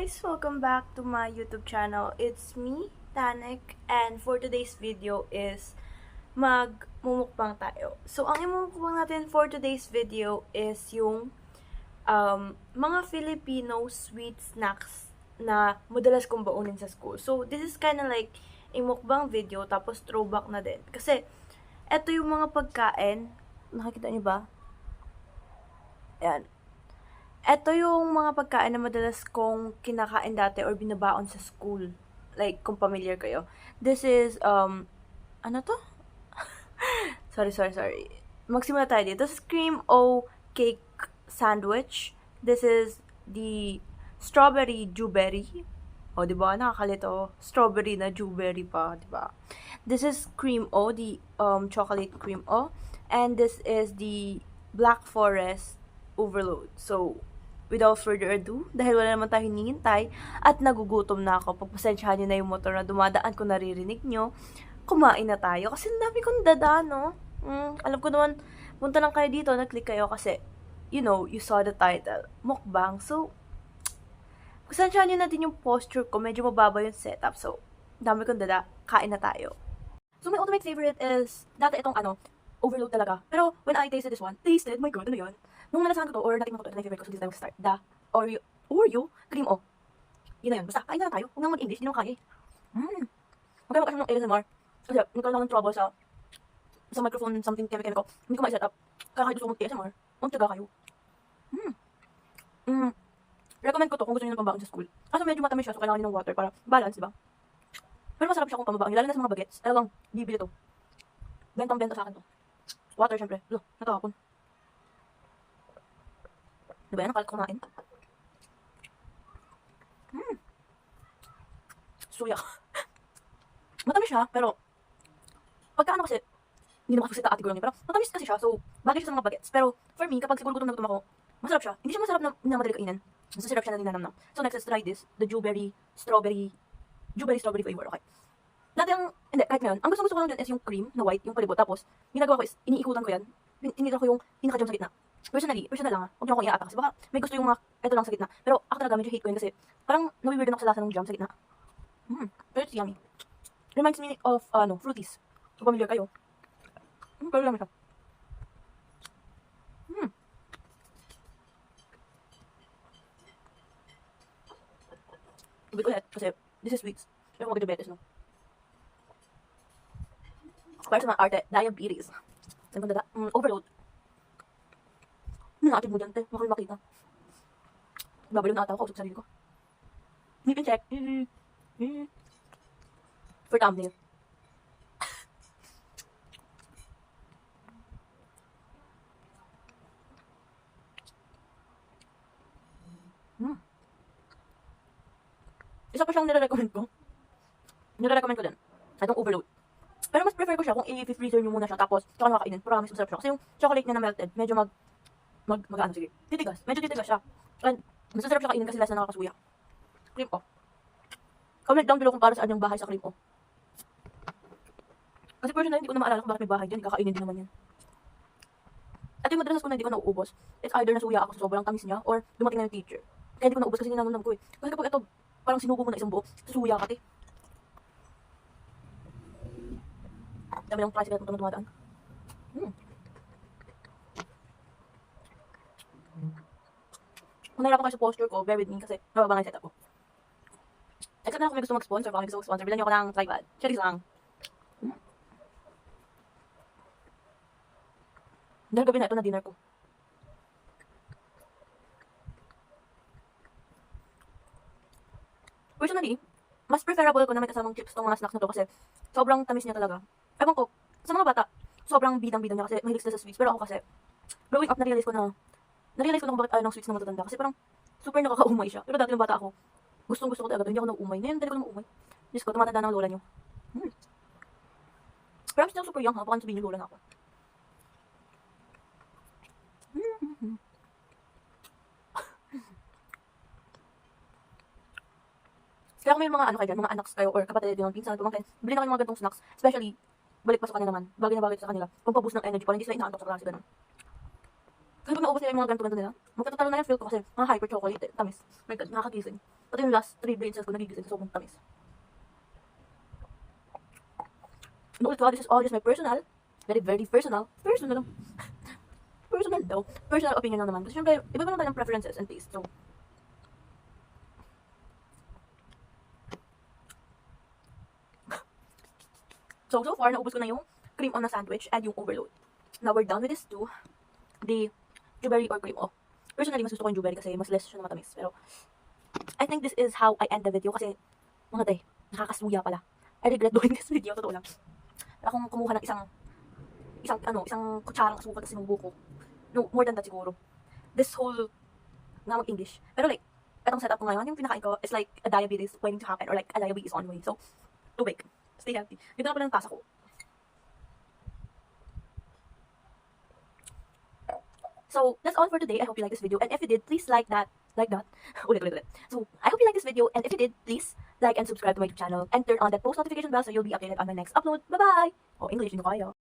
guys! Welcome back to my YouTube channel. It's me, Tanek, and for today's video is magmumukbang tayo. So, ang imumukbang natin for today's video is yung mga Filipino sweet snacks na madalas kong baunin sa school. So, this is kinda like a mukbang video, tapos throwback na din. Kasi, eto yung mga pagkain. Nakikita niyo ba? Ayan. Ito yung mga pagkain na madalas kong kinakain dati or binabaon sa school. Like, kung familiar kayo. This is, ano to? sorry. Magsimula tayo dito. This is cream o cake sandwich. This is the strawberry dewberry. O, diba? Nakakalito. Strawberry na dewberry pa, diba? This is cream o, the chocolate cream o. And this is the Black Forest overload. So, without further ado, dahil wala naman tayo hinihintay at nagugutom na ako, pagpasensyahan nyo na yung motor na dumadaan kung naririnig nyo, kumain na tayo. Kasi ang dami kong dada, no? Alam ko naman, punta lang kayo dito, nag-click kayo kasi, you know, you saw the title, mukbang. So, pasensyahan nyo na din yung posture ko, medyo mababa yung setup. So, dami kong dada, kain na tayo. So, my ultimate favorite is, dati itong overload talaga. Pero, when I tasted this one, my god, ano yun? Nung nalasahan ko to, or natin ko to, ito na yung favorite ko, so this time start. The Oreo cream o. Yun na yun. Basta, kain na tayo. Huwag nang mag-English, hindi naman kaya eh. Huwag kayo mag-asya ng ASMR. Kasi, nagkaroon lang ng trouble sa microphone, something chemical. Hindi ko ma-set up. Kaya kayo gusto mag-ASMR. Huwag tiyaga kayo. Recommend ko to kung gusto nyo ng pambaon sa school. Kaso medyo matamis siya, so kailangan nyo ng water para balance, diba? Pero masarap siya kung pambaon. Lalo na sa mga bagets. Talagang bibili to. Bentang-benta sa akin to. Water, syempre. Natapon. Diba yan? Nakalit kumain. Suya. Matamis siya, pero pagka kasi, hindi naman kasi ati ko lang yun, pero matamis kasi siya, so bagay siya sa mga bagets. Pero for me, kapag siguro gutom na gutom ako, masarap siya. Hindi siya masarap na minamadali kainin. Masasarap siya na ninanam na. So next, let's try this. The strawberry flavor, okay. Dati hindi, kahit ngayon, ang gusto ko lang dyan is yung cream na white, yung palibot. Tapos, ginagawa ko is, iniikutan ko yan. Tinitira ko yung pinaka-jam sa gitna. Personal lang huwag niyo akong iaata kasi baka may gusto yung mga, ito lang sa gitna. Pero ako talaga medyo hate ko yun kasi parang nawiweird ako sa lasa ng jam sa gitna. Pero it's yummy. Reminds me of, fruities. So, familiar kayo. Pero lang siya. Tubig ulit kasi this is sweets. Pero kung diabetes, no? Para sa mga arte, diabetes. Overload. Nakatid mo dyan, te. Huwag kayo makita. Babaliw na ata ako, kausap sa sarili ko. Ngipin check. For thumbnail. Isa pa siyang nire-recommend ko. Nire-recommend ko din. Itong overload. Pero mas prefer ko siya kung i-freezer nyo muna siya tapos tsaka nakakainin. Promise, masarap siya. Kasi yung chocolate niya na melted, medyo sige. Titigas. Medyo titigas siya. And masasarap siya kainin kasi lasa nakakasuya. Cream o. Comment down below kung para saan yung bahay sa cream o. Kasi personally, hindi ko na maalala kung bakit may bahay dyan. Kakainin din naman yan. At yung madalas ko na hindi ko nauubos, it's either nasuya ako sa sobrang tamis niya or dumating na yung teacher. Kaya hindi ko naubos kasi ninanamnam ko eh. Kasi kapag ito, parang sinubo mo na isang buo, susuya ka eh. Dami ng tricycle kung tumadaan. Kung nahirapan kayo sa posture ko, bear with me kasi mababa nga yung setup ko. Except na kung may gusto mag-sponsor, baka may gusto mag-sponsor, bilan niyo ako ng tripod. Cherries lang. Dahil gabi na ito na dinner ko. Personally, mas preferable ko na may kasamang chips tong mga snacks na to kasi sobrang tamis niya talaga. Ewan ko, sa mga bata, sobrang bidang-bidang niya kasi mahilig sila sa sweets. Pero ako kasi, growing up, na-realize ko na kung bakit ayaw ng sweets na matatanda. Kasi parang super nakakaumay siya. Pero dati nung bata ako, gustong-gusto ko talaga. Hindi ako nauumay. Ngayon, dali ko na maumay. Diyos ko, tumatanda ng lola niyo. Pero I'm still super young ha. Baka sabihin niyo lola na ako. Kaya kung may mga kayo dyan, mga anak kayo or kapatid yung pinsan, pumangkin, bilhin na kayo mga gantong snacks. Especially, balik pa sa kanila naman. Bagay na bagay sa kanila. Pampaboost ng energy para hindi sila inaantok sa klase ganun. Kasi pag naubos nila yung mga ganito nila, Magkatotalo na yung feel ko kasi mga hyper chocolate eh. Tamis. My God, nakakagising. Pati yung last 3 brain cells ko nagigising sa sobrang tamis. Inulit ko, this is all just my personal, very, very personal, personal daw, personal opinion lang naman. Kasi syempre, iba naman tayo ng preferences and taste. So far, naubos ko na yung cream on na sandwich and yung overload. Now, we're done with this too. The Juberry or cream o. Personally, mas gusto ko yung Juberry kasi mas less siya na matamis. Pero, I think this is how I end the video kasi, mga day, nakakasuya pala. I regret doing this video, totoo lang. Akong kumuha ng isang kutsarang asukal kasi sinubo ko. No, more than that siguro. This whole, nga mag-English. Pero like, etong setup ko ngayon, yung pinakain ko is like a diabetes waiting to happen or like a diabetes on way. So, tubig. Stay healthy. Dito na pala ng tasa ko. So, that's all for today. I hope you like this video. And if you did, please like that. Ulit. So, I hope you like this video. And if you did, please like and subscribe to my YouTube channel. And turn on that post notification bell so you'll be updated on my next upload. Bye-bye! Oh, English, hindi ko kaya.